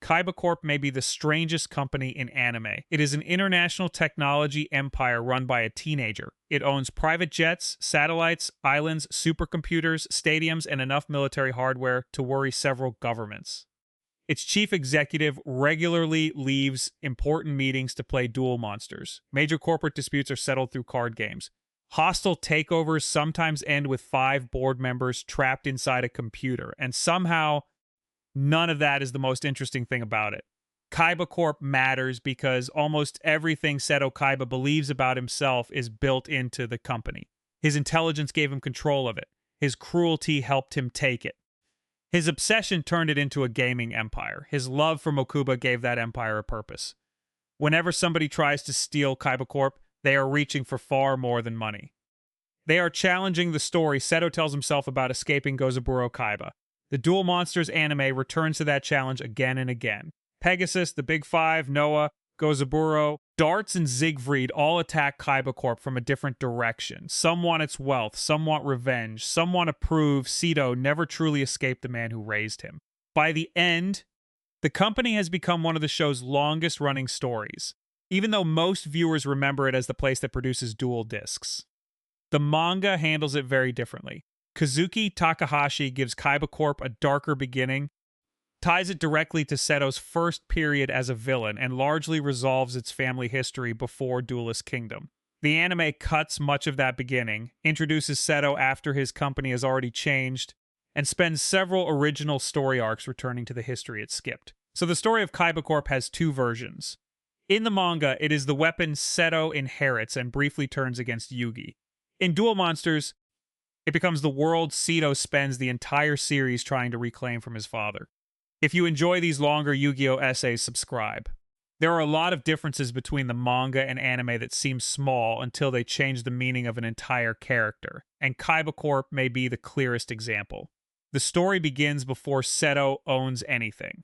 Kaiba Corp may be the strangest company in anime. It is an international technology empire run by a teenager. It owns private jets, satellites, islands, supercomputers, stadiums, and enough military hardware to worry several governments. Its chief executive regularly leaves important meetings to play Duel Monsters. Major corporate disputes are settled through card games. Hostile takeovers sometimes end with 5 board members trapped inside a computer, and somehow none of that is the most interesting thing about it. Kaiba Corp matters because almost everything Seto Kaiba believes about himself is built into the company. His intelligence gave him control of it. His cruelty helped him take it. His obsession turned it into a gaming empire. His love for Mokuba gave that empire a purpose. Whenever somebody tries to steal Kaiba Corp, they are reaching for far more than money. They are challenging the story Seto tells himself about escaping Gozaburo Kaiba. The Duel Monsters anime returns to that challenge again and again. Pegasus, the Big Five, Noah, Gozaburo, Darts, and Siegfried all attack Kaiba Corp from a different direction. Some want its wealth, some want revenge, some want to prove Seto never truly escaped the man who raised him. By the end, the company has become one of the show's longest-running stories, even though most viewers remember it as the place that produces Duel discs. The manga handles it very differently. Kazuki Takahashi gives Kaiba Corp a darker beginning, ties it directly to Seto's first period as a villain, and largely resolves its family history before Duelist Kingdom. The anime cuts much of that beginning, introduces Seto after his company has already changed, and spends several original story arcs returning to the history it skipped. So the story of Kaiba Corp has 2 versions. In the manga, it is the weapon Seto inherits and briefly turns against Yugi. In Duel Monsters, it becomes the world Seto spends the entire series trying to reclaim from his father. If you enjoy these longer Yu-Gi-Oh! Essays, subscribe. There are a lot of differences between the manga and anime that seem small until they change the meaning of an entire character, and Kaiba Corp may be the clearest example. The story begins before Seto owns anything.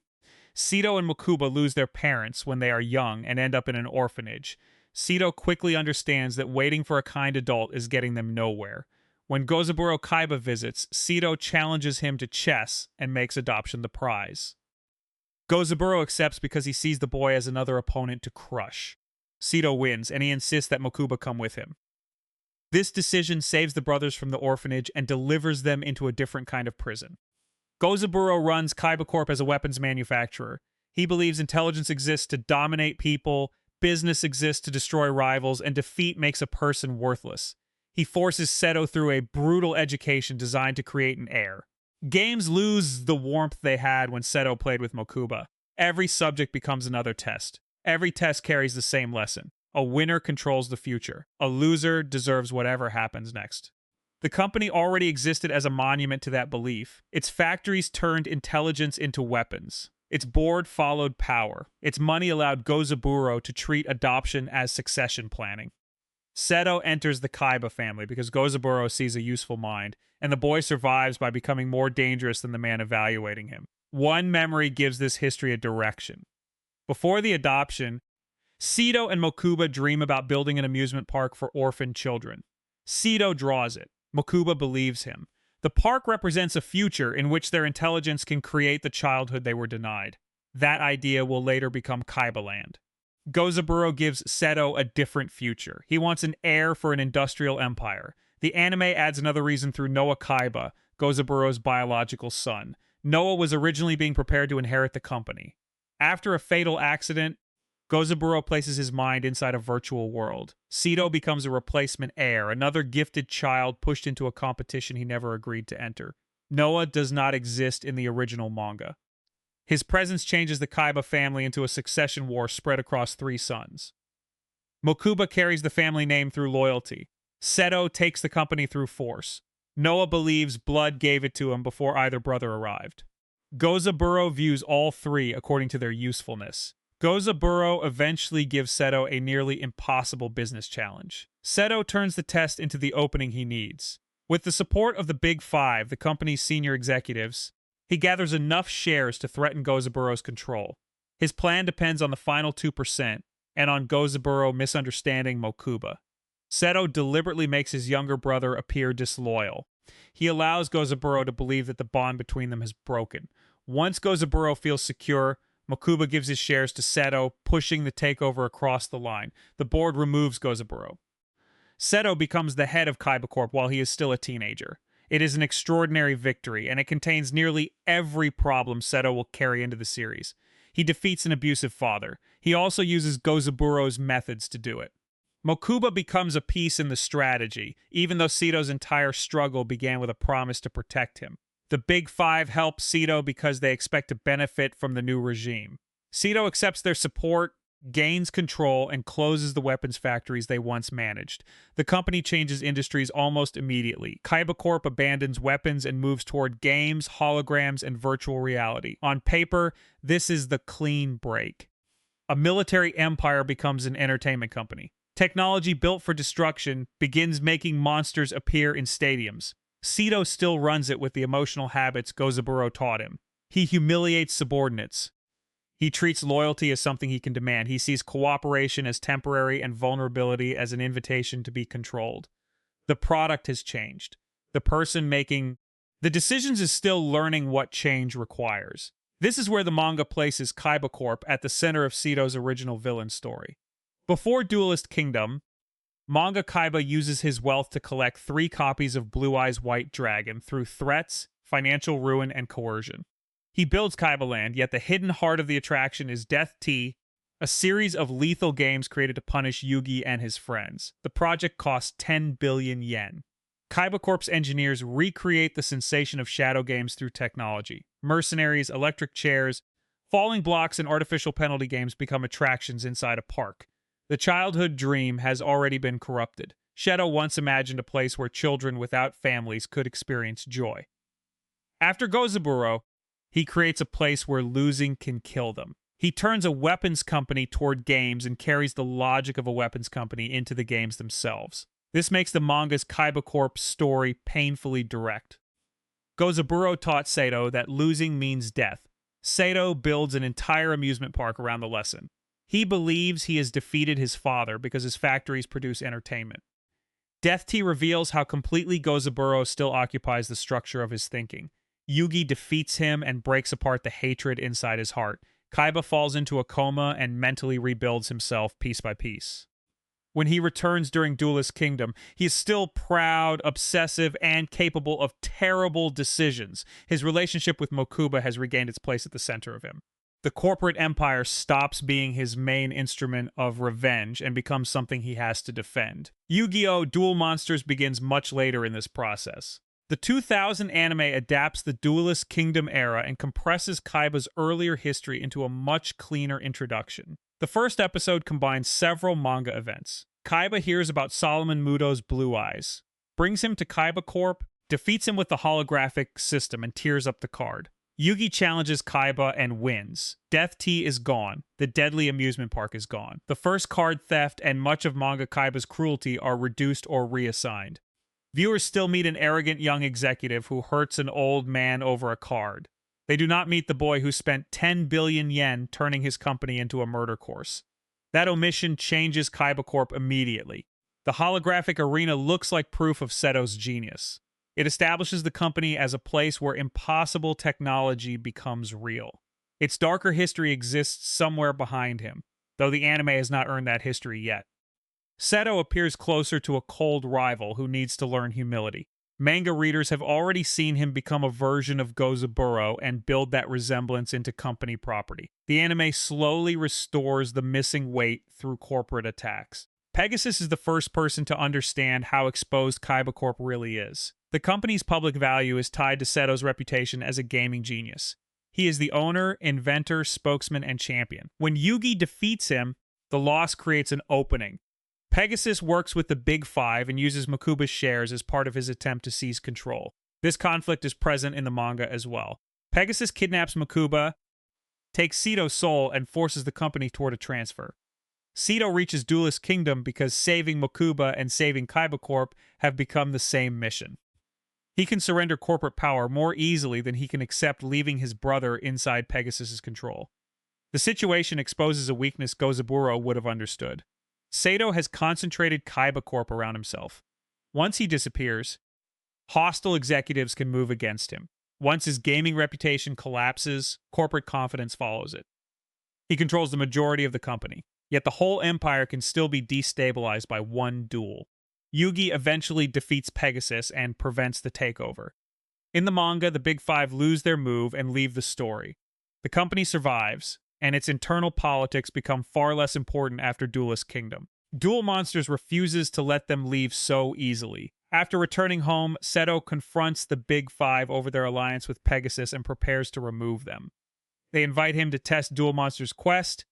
Seto and Mokuba lose their parents when they are young and end up in an orphanage. Seto quickly understands that waiting for a kind adult is getting them nowhere. When Gozaburo Kaiba visits, Seto challenges him to chess and makes adoption the prize. Gozaburo accepts because he sees the boy as another opponent to crush. Seto wins, and he insists that Mokuba come with him. This decision saves the brothers from the orphanage and delivers them into a different kind of prison. Gozaburo runs Kaiba Corp as a weapons manufacturer. He believes intelligence exists to dominate people, business exists to destroy rivals, and defeat makes a person worthless. He forces Seto through a brutal education designed to create an heir. Games lose the warmth they had when Seto played with Mokuba. Every subject becomes another test. Every test carries the same lesson. A winner controls the future. A loser deserves whatever happens next. The company already existed as a monument to that belief. Its factories turned intelligence into weapons. Its board followed power. Its money allowed Gozaburo to treat adoption as succession planning. Seto enters the Kaiba family because Gozaburo sees a useful mind, and the boy survives by becoming more dangerous than the man evaluating him. One memory gives this history a direction. Before the adoption, Seto and Mokuba dream about building an amusement park for orphaned children. Seto draws it. Mokuba believes him. The park represents a future in which their intelligence can create the childhood they were denied. That idea will later become Kaiba Land. Gozaburo gives Seto a different future. He wants an heir for an industrial empire. The anime adds another reason through Noah Kaiba, Gozaburo's biological son. Noah was originally being prepared to inherit the company. After a fatal accident, Gozaburo places his mind inside a virtual world. Seto becomes a replacement heir, another gifted child pushed into a competition he never agreed to enter. Noah does not exist in the original manga. His presence changes the Kaiba family into a succession war spread across 3 sons. Mokuba carries the family name through loyalty. Seto takes the company through force. Noah believes blood gave it to him before either brother arrived. Gozaburo views all 3 according to their usefulness. Gozaburo eventually gives Seto a nearly impossible business challenge. Seto turns the test into the opening he needs. With the support of the Big Five, the company's senior executives, he gathers enough shares to threaten Gozaburo's control. His plan depends on the final 2% and on Gozaburo misunderstanding Mokuba. Seto deliberately makes his younger brother appear disloyal. He allows Gozaburo to believe that the bond between them has broken. Once Gozaburo feels secure, Mokuba gives his shares to Seto, pushing the takeover across the line. The board removes Gozaburo. Seto becomes the head of Kaiba Corp while he is still a teenager. It is an extraordinary victory, and it contains nearly every problem Seto will carry into the series. He defeats an abusive father. He also uses Gozaburo's methods to do it. Mokuba becomes a piece in the strategy, even though Seto's entire struggle began with a promise to protect him. The Big Five help Seto because they expect to benefit from the new regime. Seto accepts their support, gains control, and closes the weapons factories they once managed. The company changes industries almost immediately. Kaiba Corp abandons weapons and moves toward games, holograms, and virtual reality. On paper, this is the clean break. A military empire becomes an entertainment company. Technology built for destruction begins making monsters appear in stadiums. Seto still runs it with the emotional habits Gozaburo taught him. He humiliates subordinates. He treats loyalty as something he can demand. He sees cooperation as temporary and vulnerability as an invitation to be controlled. The product has changed. The person making the decisions is still learning what change requires. This is where the manga places Kaiba Corp at the center of Seto's original villain story. Before Duelist Kingdom, Manga Kaiba uses his wealth to collect 3 copies of Blue Eyes White Dragon through threats, financial ruin, and coercion. He builds Kaiba Land, yet the hidden heart of the attraction is Death Tea, a series of lethal games created to punish Yugi and his friends. The project costs 10 billion yen. Kaiba Corp's engineers recreate the sensation of shadow games through technology. Mercenaries, electric chairs, falling blocks, and artificial penalty games become attractions inside a park. The childhood dream has already been corrupted. Seto once imagined a place where children without families could experience joy. After Gozaburo, he creates a place where losing can kill them. He turns a weapons company toward games and carries the logic of a weapons company into the games themselves. This makes the manga's Kaiba Corp story painfully direct. Gozaburo taught Seto that losing means death. Seto builds an entire amusement park around the lesson. He believes he has defeated his father because his factories produce entertainment. Death Tea reveals how completely Gozaburo still occupies the structure of his thinking. Yugi defeats him and breaks apart the hatred inside his heart. Kaiba falls into a coma and mentally rebuilds himself piece by piece. When he returns during Duelist Kingdom, he is still proud, obsessive, and capable of terrible decisions. His relationship with Mokuba has regained its place at the center of him. The corporate empire stops being his main instrument of revenge and becomes something he has to defend. Yu-Gi-Oh! Duel Monsters begins much later in this process. The 2000 anime adapts the Duelist Kingdom era and compresses Kaiba's earlier history into a much cleaner introduction. The first episode combines several manga events. Kaiba hears about Solomon Muto's Blue Eyes, brings him to Kaiba Corp, defeats him with the holographic system, and tears up the card. Yugi challenges Kaiba and wins. Death Tea is gone. The deadly amusement park is gone. The first card theft and much of manga Kaiba's cruelty are reduced or reassigned. Viewers still meet an arrogant young executive who hurts an old man over a card. They do not meet the boy who spent 10 billion yen turning his company into a murder course. That omission changes Kaiba Corp immediately. The holographic arena looks like proof of Seto's genius. It establishes the company as a place where impossible technology becomes real. Its darker history exists somewhere behind him, though the anime has not earned that history yet. Seto appears closer to a cold rival who needs to learn humility. Manga readers have already seen him become a version of Gozaburo and build that resemblance into company property. The anime slowly restores the missing weight through corporate attacks. Pegasus is the first person to understand how exposed Kaiba Corp really is. The company's public value is tied to Seto's reputation as a gaming genius. He is the owner, inventor, spokesman, and champion. When Yugi defeats him, the loss creates an opening. Pegasus works with the Big Five and uses Mokuba's shares as part of his attempt to seize control. This conflict is present in the manga as well. Pegasus kidnaps Mokuba, takes Seto's soul, and forces the company toward a transfer. Seto reaches Duelist Kingdom because saving Mokuba and saving Kaiba Corp have become the same mission. He can surrender corporate power more easily than he can accept leaving his brother inside Pegasus's control. The situation exposes a weakness Gozaburo would have understood. Seto has concentrated Kaiba Corp around himself. Once he disappears, hostile executives can move against him. Once his gaming reputation collapses, corporate confidence follows it. He controls the majority of the company, yet the whole empire can still be destabilized by one duel. Yugi eventually defeats Pegasus and prevents the takeover. In the manga, the Big Five lose their move and leave the story. The company survives, and its internal politics become far less important after Duelist Kingdom. Duel Monsters refuses to let them leave so easily. After returning home, Seto confronts the Big Five over their alliance with Pegasus and prepares to remove them. They invite him to test Duel Monsters Quest,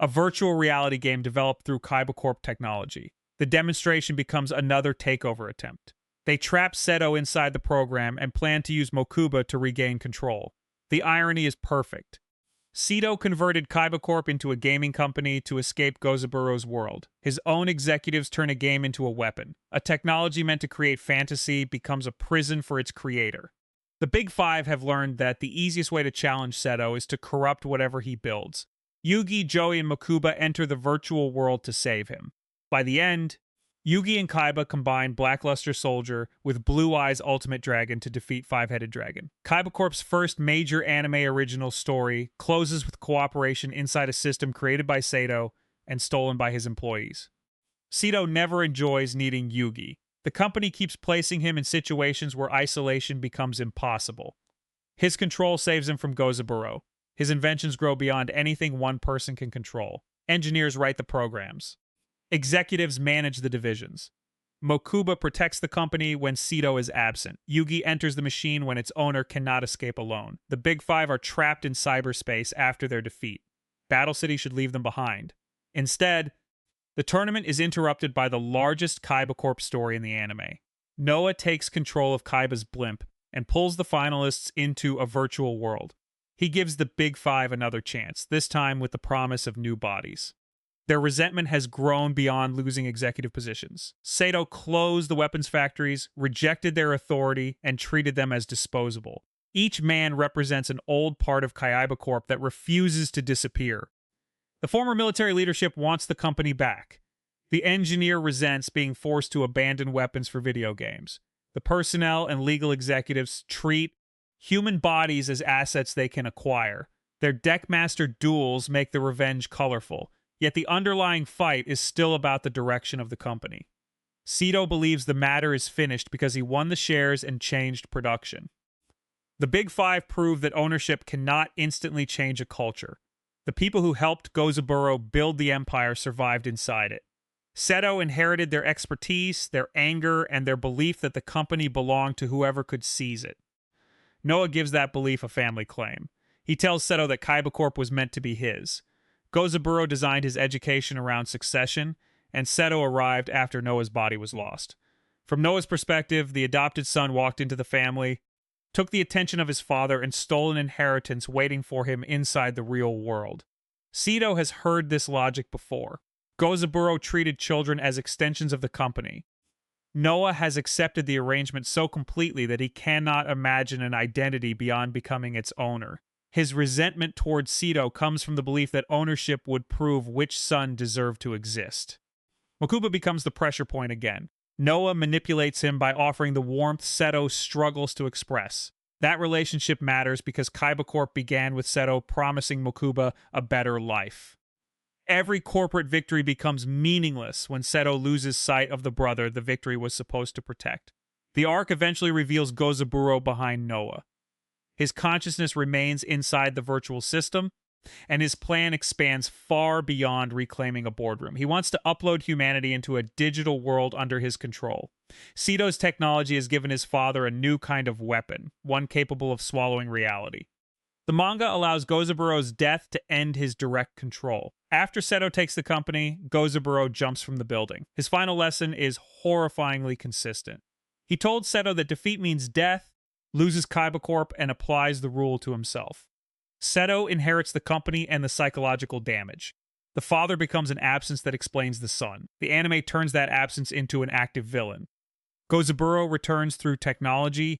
a virtual reality game developed through Kaiba Corp technology. The demonstration becomes another takeover attempt. They trap Seto inside the program and plan to use Mokuba to regain control. The irony is perfect. Seto converted Kaiba Corp into a gaming company to escape Gozaburo's world. His own executives turn a game into a weapon. A technology meant to create fantasy becomes a prison for its creator. The Big Five have learned that the easiest way to challenge Seto is to corrupt whatever he builds. Yugi, Joey, and Mokuba enter the virtual world to save him. By the end, Yugi and Kaiba combine Blackluster Soldier with Blue Eyes Ultimate Dragon to defeat Five-Headed Dragon. Kaiba Corp's first major anime original story closes with cooperation inside a system created by Seto and stolen by his employees. Seto never enjoys needing Yugi. The company keeps placing him in situations where isolation becomes impossible. His control saves him from Gozaburo. His inventions grow beyond anything one person can control. Engineers write the programs. Executives manage the divisions. Mokuba protects the company when Seto is absent. Yugi enters the machine when its owner cannot escape alone. The Big Five are trapped in cyberspace after their defeat. Battle City should leave them behind. Instead, the tournament is interrupted by the largest Kaiba Corp story in the anime. Noah takes control of Kaiba's blimp and pulls the finalists into a virtual world. He gives the Big Five another chance, this time with the promise of new bodies. Their resentment has grown beyond losing executive positions. Seto closed the weapons factories, rejected their authority, and treated them as disposable. Each man represents an old part of Kaiba Corp that refuses to disappear. The former military leadership wants the company back. The engineer resents being forced to abandon weapons for video games. The personnel and legal executives treat human bodies as assets they can acquire. Their deckmaster duels make the revenge colorful. Yet the underlying fight is still about the direction of the company. Seto believes the matter is finished because he won the shares and changed production. The Big Five prove that ownership cannot instantly change a culture. The people who helped Gozaburo build the empire survived inside it. Seto inherited their expertise, their anger, and their belief that the company belonged to whoever could seize it. Noah gives that belief a family claim. He tells Seto that Kaiba Corp was meant to be his. Gozaburo designed his education around succession, and Seto arrived after Noah's body was lost. From Noah's perspective, the adopted son walked into the family, took the attention of his father, and stole an inheritance waiting for him inside the real world. Seto has heard this logic before. Gozaburo treated children as extensions of the company. Noah has accepted the arrangement so completely that he cannot imagine an identity beyond becoming its owner. His resentment towards Seto comes from the belief that ownership would prove which son deserved to exist. Mokuba becomes the pressure point again. Noah manipulates him by offering the warmth Seto struggles to express. That relationship matters because Kaiba Corp began with Seto promising Mokuba a better life. Every corporate victory becomes meaningless when Seto loses sight of the brother the victory was supposed to protect. The arc eventually reveals Gozaburo behind Noah. His consciousness remains inside the virtual system, and his plan expands far beyond reclaiming a boardroom. He wants to upload humanity into a digital world under his control. Seto's technology has given his father a new kind of weapon, one capable of swallowing reality. The manga allows Gozaburo's death to end his direct control. After Seto takes the company, Gozaburo jumps from the building. His final lesson is horrifyingly consistent. He told Seto that defeat means death, loses Kaiba Corp, and applies the rule to himself. Seto inherits the company and the psychological damage. The father becomes an absence that explains the son. The anime turns that absence into an active villain. Gozaburo returns through technology,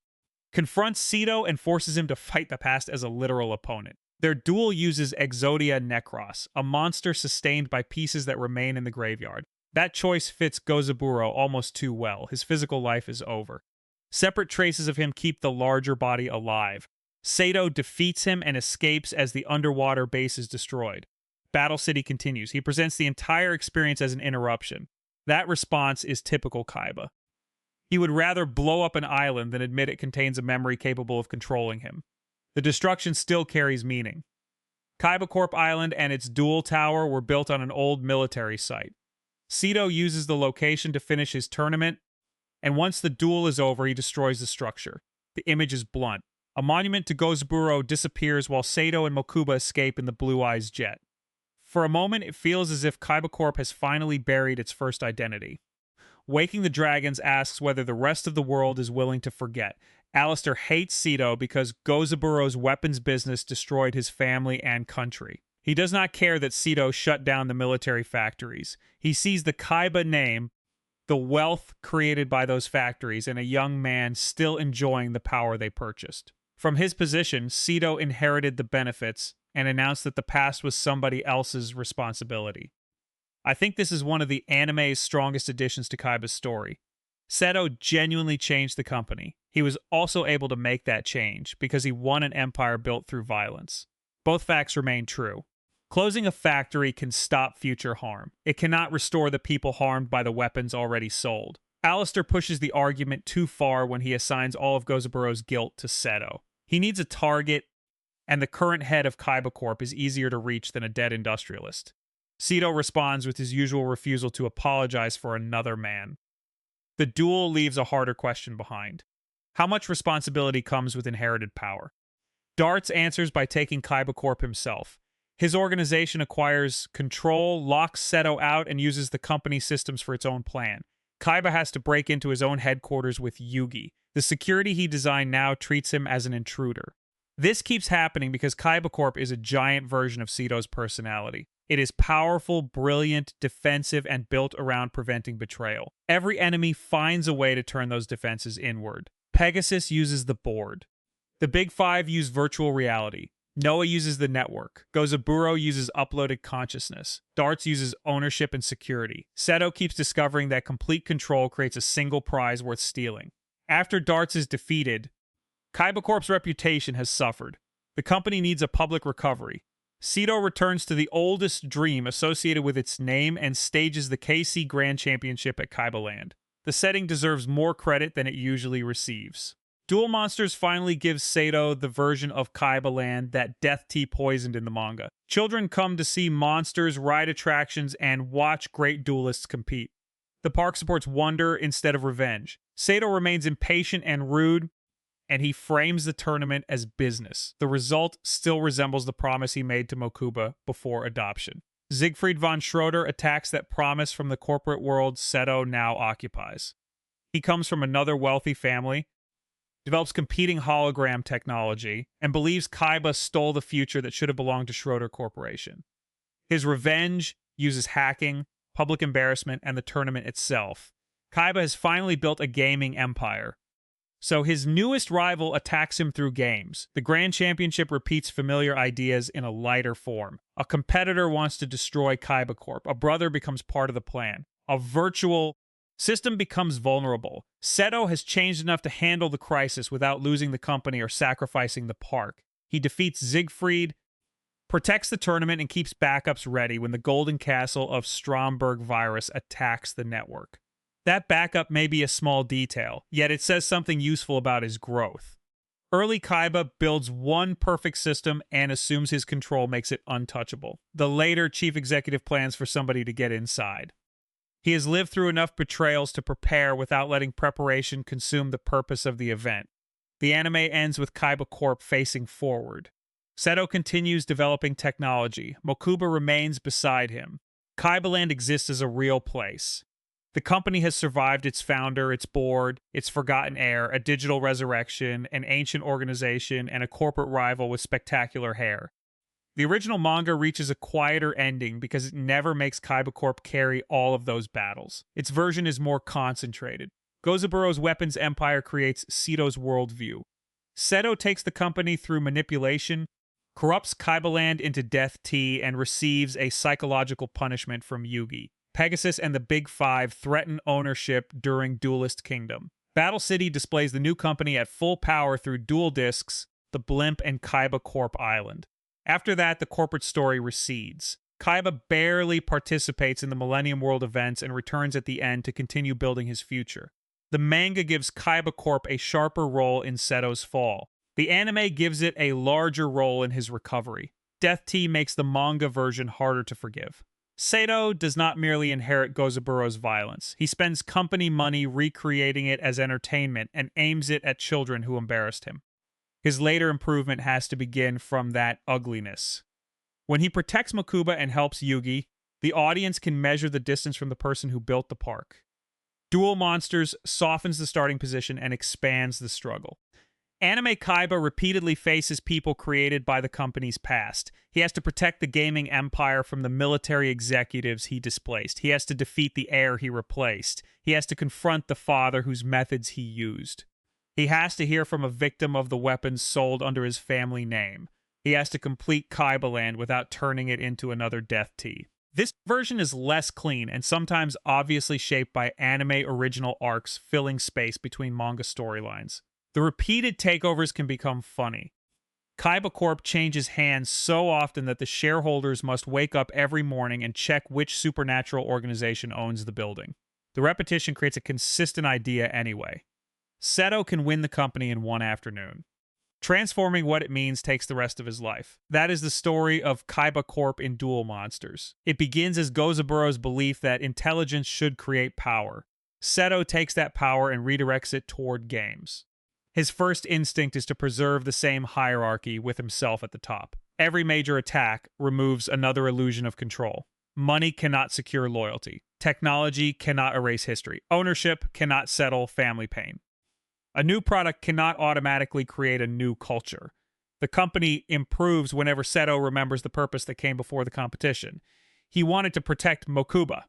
confronts Seto, and forces him to fight the past as a literal opponent. Their duel uses Exodia Necros, a monster sustained by pieces that remain in the graveyard. That choice fits Gozaburo almost too well. His physical life is over. Separate traces of him keep the larger body alive. Seto defeats him and escapes as the underwater base is destroyed. Battle City continues. He presents the entire experience as an interruption. That response is typical Kaiba. He would rather blow up an island than admit it contains a memory capable of controlling him. The destruction still carries meaning. Kaiba Corp Island and its duel tower were built on an old military site. Seto uses the location to finish his tournament, and once the duel is over, he destroys the structure. The image is blunt. A monument to Gozaburo disappears while Seto and Mokuba escape in the Blue Eyes jet. For a moment, it feels as if Kaiba Corp has finally buried its first identity. Waking the Dragons asks whether the rest of the world is willing to forget. Alistair hates Seto because Gozaburo's weapons business destroyed his family and country. He does not care that Seto shut down the military factories. He sees the Kaiba name, the wealth created by those factories, and a young man still enjoying the power they purchased. From his position, Seto inherited the benefits and announced that the past was somebody else's responsibility. I think this is one of the anime's strongest additions to Kaiba's story. Seto genuinely changed the company. He was also able to make that change because he won an empire built through violence. Both facts remain true. Closing a factory can stop future harm. It cannot restore the people harmed by the weapons already sold. Alistair pushes the argument too far when he assigns all of Gozaburo's guilt to Seto. He needs a target, and the current head of Kaiba Corp is easier to reach than a dead industrialist. Seto responds with his usual refusal to apologize for another man. The duel leaves a harder question behind. How much responsibility comes with inherited power? Darts answers by taking Kaiba Corp himself. His organization acquires control, locks Seto out, and uses the company systems for its own plan. Kaiba has to break into his own headquarters with Yugi. The security he designed now treats him as an intruder. This keeps happening because Kaiba Corp is a giant version of Seto's personality. It is powerful, brilliant, defensive, and built around preventing betrayal. Every enemy finds a way to turn those defenses inward. Pegasus uses the board. The Big Five use virtual reality. Noah uses the network. Gozaburo uses uploaded consciousness. Darts uses ownership and security. Seto keeps discovering that complete control creates a single prize worth stealing. After Darts is defeated, Kaiba Corp's reputation has suffered. The company needs a public recovery. Seto returns to the oldest dream associated with its name and stages the KC Grand Championship at Kaiba Land. The setting deserves more credit than it usually receives. Duel Monsters finally gives Seto the version of Kaiba Land that Death Tea poisoned in the manga. Children come to see monsters, ride attractions, and watch great duelists compete. The park supports wonder instead of revenge. Seto remains impatient and rude, and he frames the tournament as business. The result still resembles the promise he made to Mokuba before adoption. Siegfried von Schroeder attacks that promise from the corporate world Seto now occupies. He comes from another wealthy family, develops competing hologram technology, and believes Kaiba stole the future that should have belonged to Schroeder Corporation. His revenge uses hacking, public embarrassment, and the tournament itself. Kaiba has finally built a gaming empire. So his newest rival attacks him through games. The Grand Championship repeats familiar ideas in a lighter form. A competitor wants to destroy Kaiba Corp. A brother becomes part of the plan. A virtual system becomes vulnerable. Seto has changed enough to handle the crisis without losing the company or sacrificing the park. He defeats Siegfried, protects the tournament, and keeps backups ready when the Golden Castle of Stromberg virus attacks the network. That backup may be a small detail, yet it says something useful about his growth. Early Kaiba builds one perfect system and assumes his control makes it untouchable. The later chief executive plans for somebody to get inside. He has lived through enough betrayals to prepare without letting preparation consume the purpose of the event. The anime ends with Kaiba Corp facing forward. Seto continues developing technology. Mokuba remains beside him. Kaiba Land exists as a real place. The company has survived its founder, its board, its forgotten heir, a digital resurrection, an ancient organization, and a corporate rival with spectacular hair. The original manga reaches a quieter ending because it never makes Kaiba Corp carry all of those battles. Its version is more concentrated. Gozaburo's weapons empire creates Seto's worldview. Seto takes the company through manipulation, corrupts Kaiba Land into Death Tea, and receives a psychological punishment from Yugi. Pegasus and the Big Five threaten ownership during Duelist Kingdom. Battle City displays the new company at full power through dual discs, the Blimp, and Kaiba Corp Island. After that, the corporate story recedes. Kaiba barely participates in the Millennium World events and returns at the end to continue building his future. The manga gives Kaiba Corp a sharper role in Seto's fall. The anime gives it a larger role in his recovery. Death Tea makes the manga version harder to forgive. Seto does not merely inherit Gozaburo's violence. He spends company money recreating it as entertainment and aims it at children who embarrassed him. His later improvement has to begin from that ugliness. When he protects Mokuba and helps Yugi, the audience can measure the distance from the person who built the park. Duel Monsters softens the starting position and expands the struggle. Anime Kaiba repeatedly faces people created by the company's past. He has to protect the gaming empire from the military executives he displaced. He has to defeat the heir he replaced. He has to confront the father whose methods he used. He has to hear from a victim of the weapons sold under his family name. He has to complete Kaiba Land without turning it into another Death Tea. This version is less clean and sometimes obviously shaped by anime original arcs filling space between manga storylines. The repeated takeovers can become funny. Kaiba Corp changes hands so often that the shareholders must wake up every morning and check which supernatural organization owns the building. The repetition creates a consistent idea anyway. Seto can win the company in one afternoon. Transforming what it means takes the rest of his life. That is the story of Kaiba Corp in Duel Monsters. It begins as Gozaburo's belief that intelligence should create power. Seto takes that power and redirects it toward games. His first instinct is to preserve the same hierarchy with himself at the top. Every major attack removes another illusion of control. Money cannot secure loyalty. Technology cannot erase history. Ownership cannot settle family pain. A new product cannot automatically create a new culture. The company improves whenever Seto remembers the purpose that came before the competition. He wanted to protect Mokuba.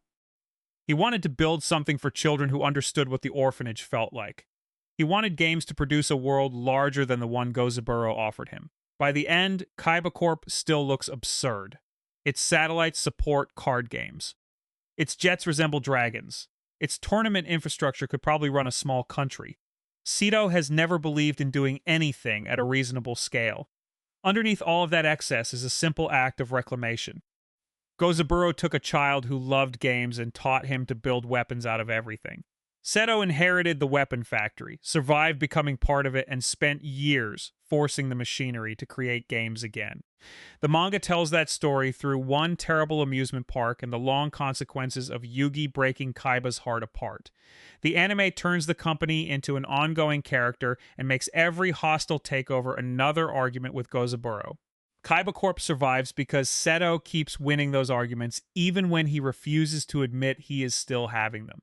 He wanted to build something for children who understood what the orphanage felt like. He wanted games to produce a world larger than the one Gozaburo offered him. By the end, Kaiba Corp still looks absurd. Its satellites support card games. Its jets resemble dragons. Its tournament infrastructure could probably run a small country. Seto has never believed in doing anything at a reasonable scale. Underneath all of that excess is a simple act of reclamation. Gozaburo took a child who loved games and taught him to build weapons out of everything. Seto inherited the weapon factory, survived becoming part of it, and spent years forcing the machinery to create games again. The manga tells that story through one terrible amusement park and the long consequences of Yugi breaking Kaiba's heart apart. The anime turns the company into an ongoing character and makes every hostile takeover another argument with Gozaburo. Kaiba Corp survives because Seto keeps winning those arguments even when he refuses to admit he is still having them.